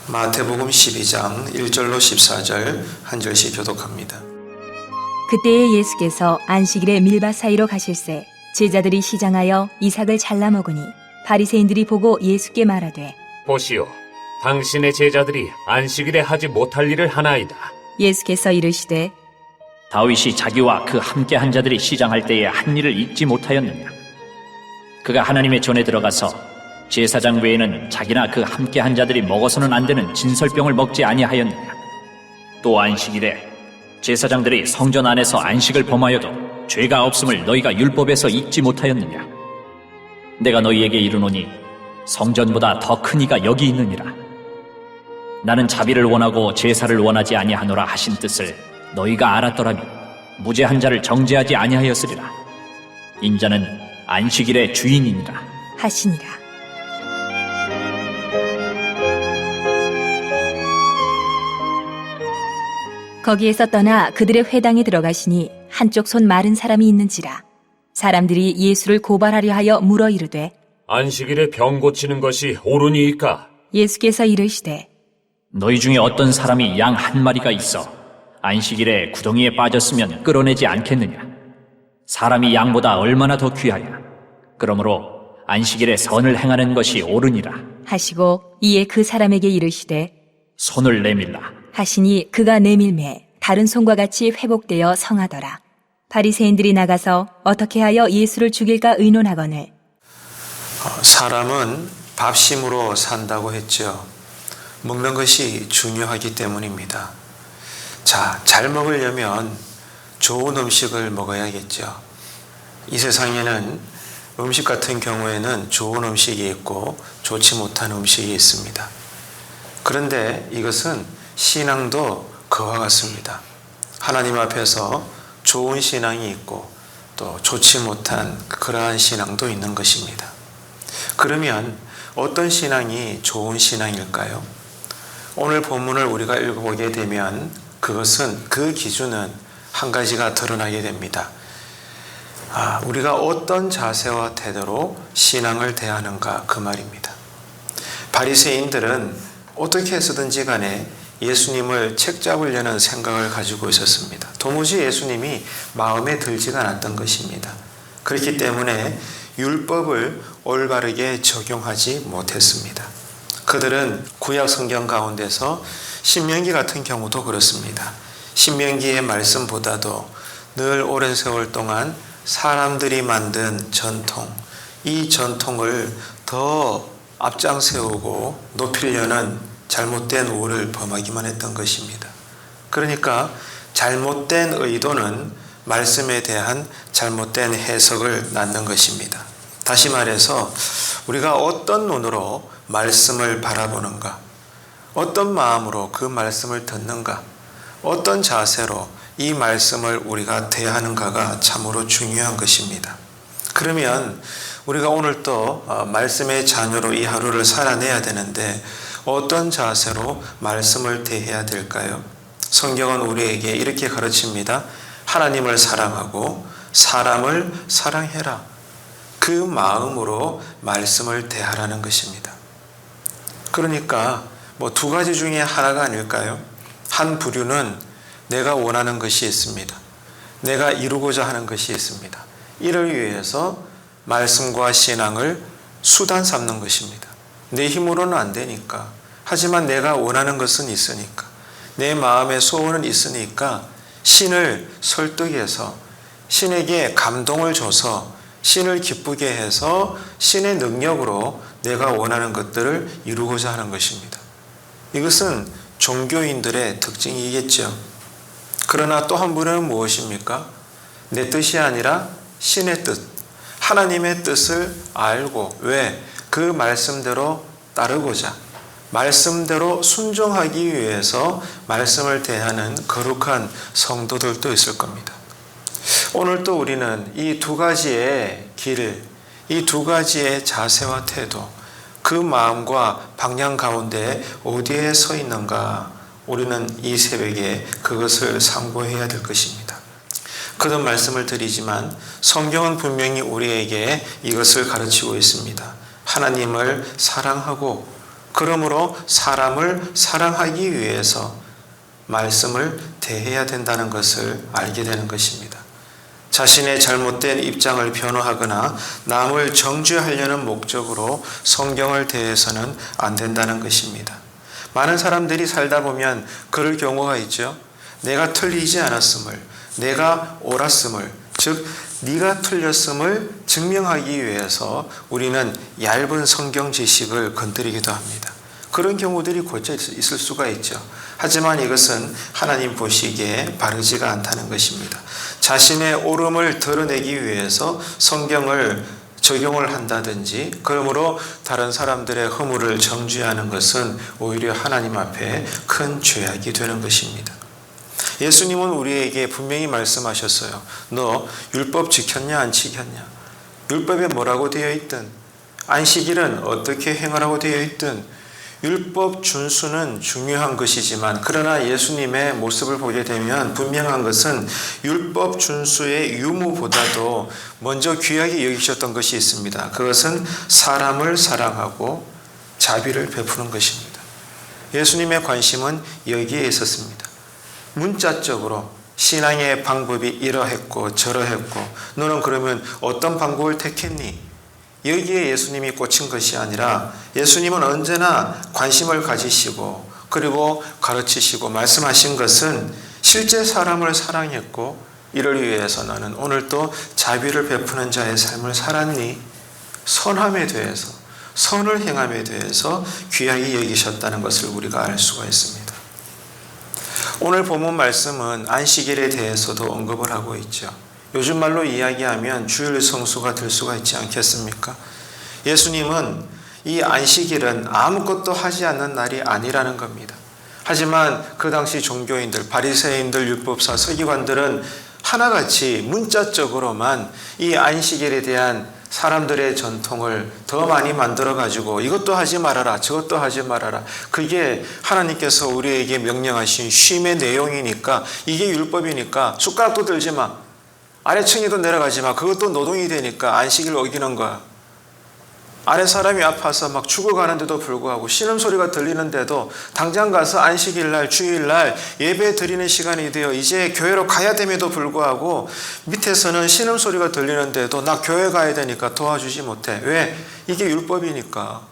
마태복음 12장 1절로 14절 한 절씩 교독합니다. 그때에 예수께서 안식일에 밀밭 사이로 가실새 제자들이 시장하여 이삭을 잘라 먹으니 바리새인들이 보고 예수께 말하되 보시오, 당신의 제자들이 안식일에 하지 못할 일을 하나이다. 예수께서 이르시되 다윗이 자기와 그 함께한 자들이 시장할 때에 한 일을 잊지 못하였느냐? 그가 하나님의 전에 들어가서 제사장 외에는 자기나 그 함께한 자들이 먹어서는 안 되는 진설병을 먹지 아니하였느냐? 또 안식일에 제사장들이 성전 안에서 안식을 범하여도 죄가 없음을 너희가 율법에서 읽지 못하였느냐? 내가 너희에게 이르노니 성전보다 더 큰 이가 여기 있느니라. 나는 자비를 원하고 제사를 원하지 아니하노라 하신 뜻을 너희가 알았더라면 무죄한 자를 정죄하지 아니하였으리라. 인자는 안식일의 주인이니라 하시니라. 거기에서 떠나 그들의 회당에 들어가시니 한쪽 손 마른 사람이 있는지라. 사람들이 예수를 고발하려 하여 물어 이르되 안식일에 병 고치는 것이 옳으니이까? 예수께서 이르시되 너희 중에 어떤 사람이 양 한 마리가 있어 안식일에 구덩이에 빠졌으면 끌어내지 않겠느냐? 사람이 양보다 얼마나 더 귀하냐? 그러므로 안식일에 선을 행하는 것이 옳으니라 하시고 이에 그 사람에게 이르시되 손을 내밀라. 하시니 그가 내밀매 다른 손과 같이 회복되어 성하더라. 바리새인들이 나가서 어떻게 하여 예수를 죽일까 의논하거늘 사람은 밥심으로 산다고 했죠. 먹는 것이 중요하기 때문입니다. 자, 잘 먹으려면 좋은 음식을 먹어야겠죠. 이 세상에는 음식 같은 경우에는 좋은 음식이 있고 좋지 못한 음식이 있습니다. 그런데 이것은 신앙도 그와 같습니다. 하나님 앞에서 좋은 신앙이 있고 또 좋지 못한 그러한 신앙도 있는 것입니다. 그러면 어떤 신앙이 좋은 신앙일까요? 오늘 본문을 우리가 읽어보게 되면 그것은 그 기준은 한 가지가 드러나게 됩니다. 우리가 어떤 자세와 태도로 신앙을 대하는가 그 말입니다. 바리새인들은 어떻게 해서든지 간에 예수님을 책잡으려는 생각을 가지고 있었습니다. 도무지 예수님이 마음에 들지가 않았던 것입니다. 그렇기 때문에 율법을 올바르게 적용하지 못했습니다. 그들은 구약 성경 가운데서 신명기 같은 경우도 그렇습니다. 신명기의 말씀보다도 늘 오랜 세월 동안 사람들이 만든 전통, 이 전통을 더 앞장세우고 높이려는 잘못된 오를 범하기만 했던 것입니다. 그러니까 잘못된 의도는 말씀에 대한 잘못된 해석을 낳는 것입니다. 다시 말해서 우리가 어떤 눈으로 말씀을 바라보는가, 어떤 마음으로 그 말씀을 듣는가, 어떤 자세로 이 말씀을 우리가 대하는가가 참으로 중요한 것입니다. 그러면 우리가 오늘 또 말씀의 자녀로 이 하루를 살아내야 되는데 어떤 자세로 말씀을 대해야 될까요? 성경은 우리에게 이렇게 가르칩니다. 하나님을 사랑하고 사람을 사랑해라. 그 마음으로 말씀을 대하라는 것입니다. 그러니까 두 가지 중에 하나가 아닐까요? 한 부류는 내가 원하는 것이 있습니다. 내가 이루고자 하는 것이 있습니다. 이를 위해서 말씀과 신앙을 수단 삼는 것입니다. 내 힘으로는 안 되니까. 하지만 내가 원하는 것은 있으니까. 내 마음의 소원은 있으니까 신을 설득해서 신에게 감동을 줘서 신을 기쁘게 해서 신의 능력으로 내가 원하는 것들을 이루고자 하는 것입니다. 이것은 종교인들의 특징이겠죠. 그러나 또 한 분은 무엇입니까? 내 뜻이 아니라 신의 뜻, 하나님의 뜻을 알고 왜? 그 말씀대로 따르고자 말씀대로 순종하기 위해서 말씀을 대하는 거룩한 성도들도 있을 겁니다. 오늘 또 우리는 이 두 가지의 길, 이 두 가지의 자세와 태도, 그 마음과 방향 가운데 어디에 서 있는가 우리는 이 새벽에 그것을 상고해야 될 것입니다. 거듭 말씀을 드리지만 성경은 분명히 우리에게 이것을 가르치고 있습니다. 하나님을 사랑하고 그러므로 사람을 사랑하기 위해서 말씀을 대해야 된다는 것을 알게 되는 것입니다. 자신의 잘못된 입장을 변호하거나 남을 정죄하려는 목적으로 성경을 대해서는 안 된다는 것입니다. 많은 사람들이 살다 보면 그럴 경우가 있죠. 내가 틀리지 않았음을, 내가 옳았음을, 즉 네가 틀렸음을 증명하기 위해서 우리는 얇은 성경 지식을 건드리기도 합니다. 그런 경우들이 고쳐 있을 수가 있죠. 하지만 이것은 하나님 보시기에 바르지가 않다는 것입니다. 자신의 옳음을 드러내기 위해서 성경을 적용을 한다든지 그러므로 다른 사람들의 허물을 정죄하는 것은 오히려 하나님 앞에 큰 죄악이 되는 것입니다. 예수님은 우리에게 분명히 말씀하셨어요. 너 율법 지켰냐 안 지켰냐? 율법에 뭐라고 되어 있든 안식일은 어떻게 행하라고 되어 있든 율법 준수는 중요한 것이지만 그러나 예수님의 모습을 보게 되면 분명한 것은 율법 준수의 유무보다도 먼저 귀하게 여기셨던 것이 있습니다. 그것은 사람을 사랑하고 자비를 베푸는 것입니다. 예수님의 관심은 여기에 있었습니다. 문자적으로 신앙의 방법이 이러했고 저러했고 너는 그러면 어떤 방법을 택했니? 여기에 예수님이 꽂힌 것이 아니라 예수님은 언제나 관심을 가지시고 그리고 가르치시고 말씀하신 것은 실제 사람을 사랑했고 이를 위해서 너는 오늘 또 자비를 베푸는 자의 삶을 살았니? 선함에 대해서 선을 행함에 대해서 귀하게 여기셨다는 것을 우리가 알 수가 있습니다. 오늘 본문 말씀은 안식일에 대해서도 언급을 하고 있죠. 요즘 말로 이야기하면 주일 성수가 될 수가 있지 않겠습니까? 예수님은 이 안식일은 아무것도 하지 않는 날이 아니라는 겁니다. 하지만 그 당시 종교인들, 바리새인들, 율법사, 서기관들은 하나같이 문자적으로만 이 안식일에 대한 사람들의 전통을 더 많이 만들어가지고 이것도 하지 말아라, 저것도 하지 말아라. 그게 하나님께서 우리에게 명령하신 쉼의 내용이니까 이게 율법이니까 숟가락도 들지 마. 아래층에도 내려가지 마. 그것도 노동이 되니까 안식일 어기는 거야. 아래 사람이 아파서 막 죽어가는데도 불구하고 신음소리가 들리는데도 당장 가서 안식일날 주일날 예배 드리는 시간이 되어 이제 교회로 가야 됨에도 불구하고 밑에서는 신음소리가 들리는데도 나 교회 가야 되니까 도와주지 못해. 왜? 이게 율법이니까.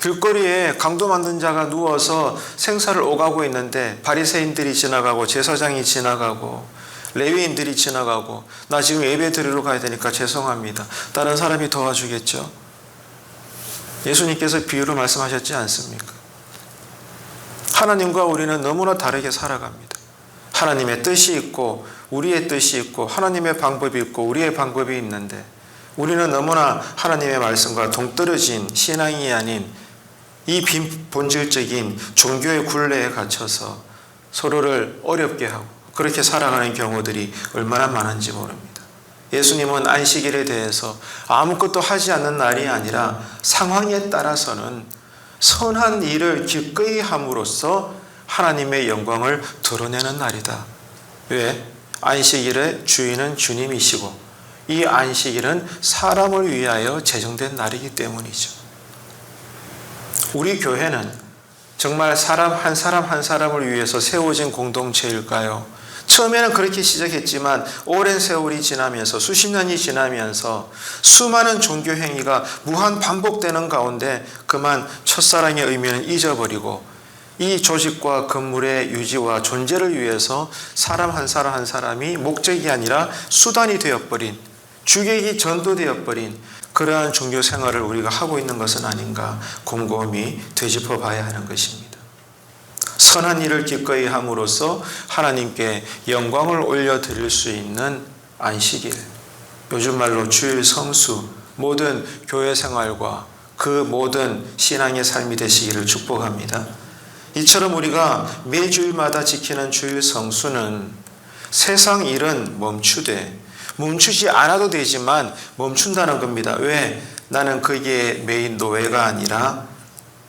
길거리에 강도 만든 자가 누워서 생사를 오가고 있는데 바리새인들이 지나가고 제사장이 지나가고 레위인들이 지나가고 나 지금 예배 드리러 가야 되니까 죄송합니다. 다른 사람이 도와주겠죠. 예수님께서 비유로 말씀하셨지 않습니까? 하나님과 우리는 너무나 다르게 살아갑니다. 하나님의 뜻이 있고 우리의 뜻이 있고 하나님의 방법이 있고 우리의 방법이 있는데 우리는 너무나 하나님의 말씀과 동떨어진 신앙이 아닌 이 본질적인 종교의 굴레에 갇혀서 서로를 어렵게 하고 그렇게 살아가는 경우들이 얼마나 많은지 모릅니다. 예수님은 안식일에 대해서 아무것도 하지 않는 날이 아니라 상황에 따라서는 선한 일을 기꺼이 함으로써 하나님의 영광을 드러내는 날이다. 왜? 안식일의 주인은 주님이시고 이 안식일은 사람을 위하여 제정된 날이기 때문이죠. 우리 교회는 정말 사람 한 사람을 위해서 세워진 공동체일까요? 처음에는 그렇게 시작했지만 오랜 세월이 지나면서 수십 년이 지나면서 수많은 종교 행위가 무한 반복되는 가운데 그만 첫사랑의 의미는 잊어버리고 이 조직과 건물의 유지와 존재를 위해서 사람 한 사람이 목적이 아니라 수단이 되어버린 주객이 전도되어버린 그러한 종교 생활을 우리가 하고 있는 것은 아닌가 곰곰이 되짚어 봐야 하는 것입니다. 선한 일을 기꺼이 함으로써 하나님께 영광을 올려드릴 수 있는 안식일, 요즘 말로 주일 성수, 모든 교회 생활과 그 모든 신앙의 삶이 되시기를 축복합니다. 이처럼 우리가 매주일마다 지키는 주일 성수는 세상 일은 멈추지 않아도 되지만 멈춘다는 겁니다. 왜? 나는 거기에 메인 노예가 아니라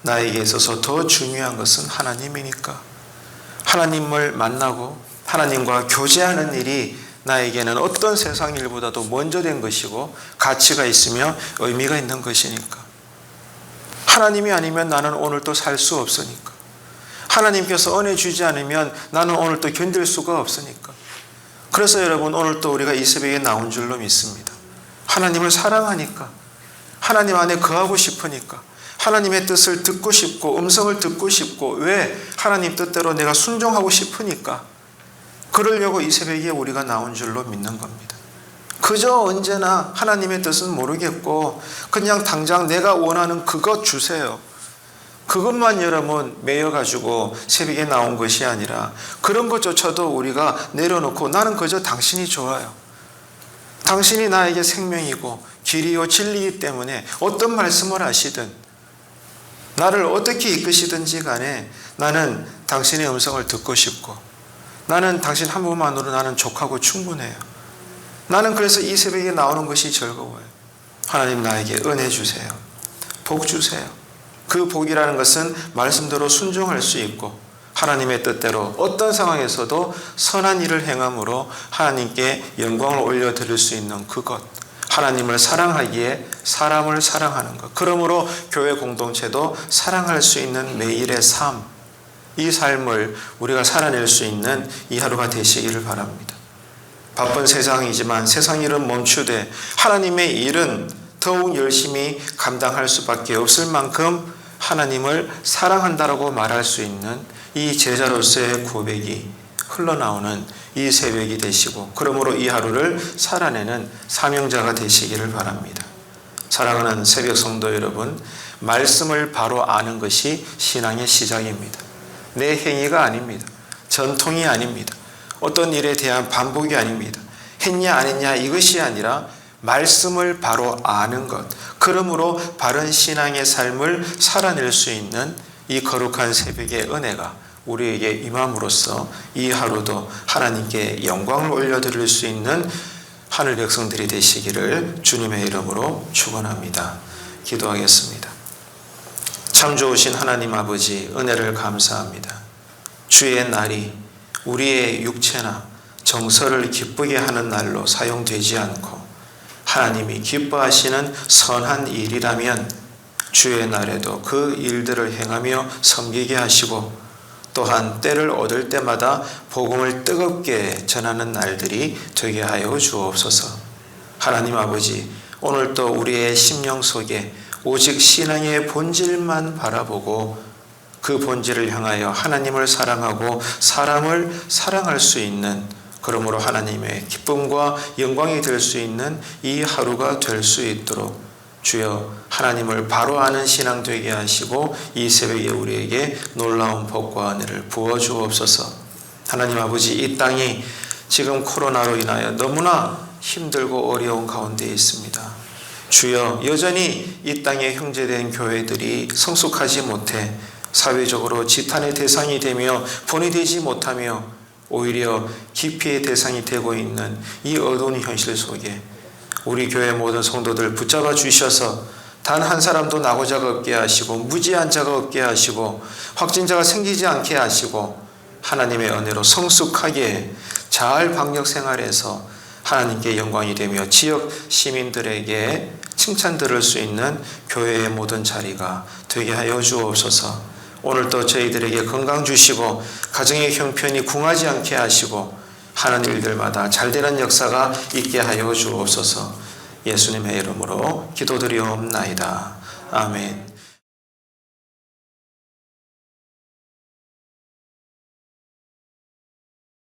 나에게 있어서 더 중요한 것은 하나님이니까. 하나님을 만나고 하나님과 교제하는 일이 나에게는 어떤 세상 일보다도 먼저 된 것이고 가치가 있으며 의미가 있는 것이니까. 하나님이 아니면 나는 오늘 또 살 수 없으니까. 하나님께서 은혜 주지 않으면 나는 오늘 또 견딜 수가 없으니까. 그래서 여러분, 오늘 또 우리가 이 새벽에 나온 줄로 믿습니다. 하나님을 사랑하니까, 하나님 안에 거하고 싶으니까, 하나님의 뜻을 듣고 싶고 음성을 듣고 싶고, 왜? 하나님 뜻대로 내가 순종하고 싶으니까. 그러려고 이 새벽에 우리가 나온 줄로 믿는 겁니다. 그저 언제나 하나님의 뜻은 모르겠고 그냥 당장 내가 원하는 그것 주세요, 그것만 여러분 매여가지고 새벽에 나온 것이 아니라, 그런 것조차도 우리가 내려놓고 나는 그저 당신이 좋아요, 당신이 나에게 생명이고 길이요 진리이기 때문에 어떤 말씀을 하시든 나를 어떻게 이끄시든지 간에 나는 당신의 음성을 듣고 싶고, 나는 당신 한 분만으로 나는 족하고 충분해요. 나는 그래서 이 새벽에 나오는 것이 즐거워요. 하나님, 나에게 은혜 주세요, 복 주세요. 그 복이라는 것은 말씀대로 순종할 수 있고 하나님의 뜻대로 어떤 상황에서도 선한 일을 행함으로 하나님께 영광을 올려드릴 수 있는 그것, 하나님을 사랑하기에 사람을 사랑하는 것, 그러므로 교회 공동체도 사랑할 수 있는 매일의 삶, 이 삶을 우리가 살아낼 수 있는 이 하루가 되시기를 바랍니다. 바쁜 세상이지만 세상 일은 멈추되 하나님의 일은 더욱 열심히 감당할 수밖에 없을 만큼 하나님을 사랑한다라고 말할 수 있는 이 제자로서의 고백이 흘러나오는 이 새벽이 되시고, 그러므로 이 하루를 살아내는 사명자가 되시기를 바랍니다. 사랑하는 새벽 성도 여러분, 말씀을 바로 아는 것이 신앙의 시작입니다. 내 행위가 아닙니다. 전통이 아닙니다. 어떤 일에 대한 반복이 아닙니다. 했냐 안 했냐 이것이 아니라 말씀을 바로 아는 것, 그러므로 바른 신앙의 삶을 살아낼 수 있는 이 거룩한 새벽의 은혜가 우리에게 임함으로써 이 하루도 하나님께 영광을 올려드릴 수 있는 하늘 백성들이 되시기를 주님의 이름으로 축원합니다. 기도하겠습니다. 참 좋으신 하나님 아버지, 은혜를 감사합니다. 주의 날이 우리의 육체나 정서를 기쁘게 하는 날로 사용되지 않고 하나님이 기뻐하시는 선한 일이라면 주의 날에도 그 일들을 행하며 섬기게 하시고, 또한 때를 얻을 때마다 복음을 뜨겁게 전하는 날들이 되게 하여 주옵소서. 하나님 아버지, 오늘도 우리의 심령 속에 오직 신앙의 본질만 바라보고 그 본질을 향하여 하나님을 사랑하고 사람을 사랑할 수 있는, 그러므로 하나님의 기쁨과 영광이 될 수 있는 이 하루가 될 수 있도록 주여 하나님을 바로 아는 신앙 되게 하시고 이 새벽에 우리에게 놀라운 복과 은혜를 부어주옵소서. 하나님 아버지, 이 땅이 지금 코로나로 인하여 너무나 힘들고 어려운 가운데 있습니다. 주여, 여전히 이 땅에 형제된 교회들이 성숙하지 못해 사회적으로 지탄의 대상이 되며 본이 되지 못하며 오히려 기피의 대상이 되고 있는 이 어두운 현실 속에 우리 교회 모든 성도들 붙잡아 주셔서 단 한 사람도 낙오자가 없게 하시고 무지한 자가 없게 하시고 확진자가 생기지 않게 하시고 하나님의 은혜로 성숙하게 잘 방역 생활에서 하나님께 영광이 되며 지역 시민들에게 칭찬 들을 수 있는 교회의 모든 자리가 되게 하여 주옵소서. 오늘도 저희들에게 건강 주시고 가정의 형편이 궁하지 않게 하시고 하는 일들마다 잘되는 역사가 있게 하여 주옵소서. 예수님의 이름으로 기도드리옵나이다. 아멘.